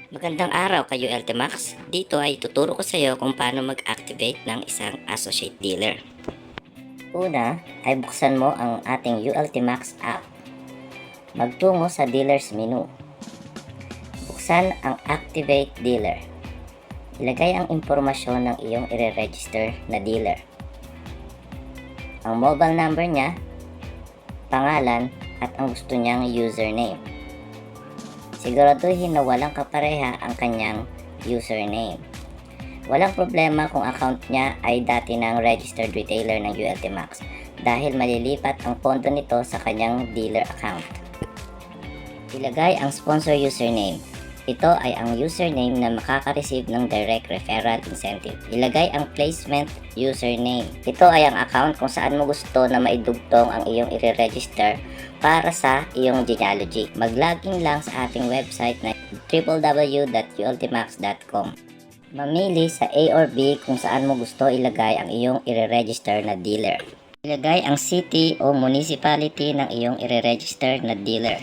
Magandang araw kayo Ultimax. Dito ay tuturo ko sa iyo kung paano mag-activate ng isang associate dealer. Una ay buksan mo ang ating Ultimax app. Magtungo sa dealers menu. Buksan ang activate dealer. Ilagay ang impormasyon ng iyong ire-register na dealer. Ang mobile number niya, pangalan at ang gusto niyang username. Siguraduhin na walang kapareha ang kanyang username. Walang problema kung account niya ay dati ng registered retailer ng Ultimax dahil malilipat ang pondo nito sa kanyang dealer account. Ilagay ang sponsor username. Ito ay ang username na makaka-receive ng direct referral incentive. Ilagay ang placement username. Ito ay ang account kung saan mo gusto na maidugtong ang iyong i-register para sa iyong genealogy. Mag-login lang sa ating website na www.ultimax.com. Mamili sa A or B kung saan mo gusto ilagay ang iyong i-register na dealer. Ilagay ang city o municipality ng iyong i-register na dealer.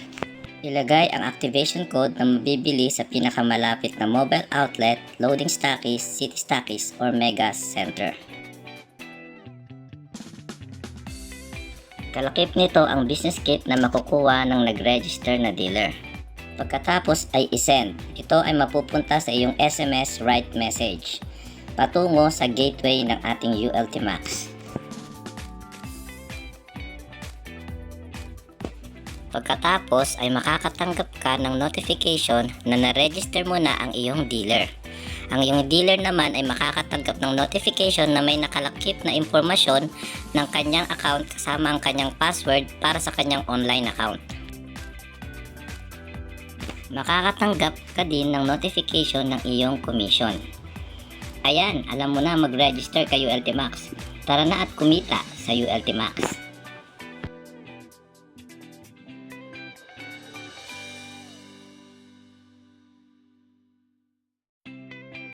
Ilagay ang activation code na mabibili sa pinakamalapit na mobile outlet, loading stockist, city stockist, or mega center. Kalakip nito ang business kit na makukuha ng nag-register na dealer. Pagkatapos ay isend. Ito ay mapupunta sa iyong SMS write message patungo sa gateway ng ating Ultimax. Pagkatapos ay makakatanggap ka ng notification na na-register mo na ang iyong dealer. Ang iyong dealer naman ay makakatanggap ng notification na may nakalakip na impormasyon ng kanyang account kasama ang kanyang password para sa kanyang online account. Makakatanggap ka din ng notification ng iyong commission. Ayan, alam mo na mag-register kay Ultimax. Tara na at kumita sa Ultimax.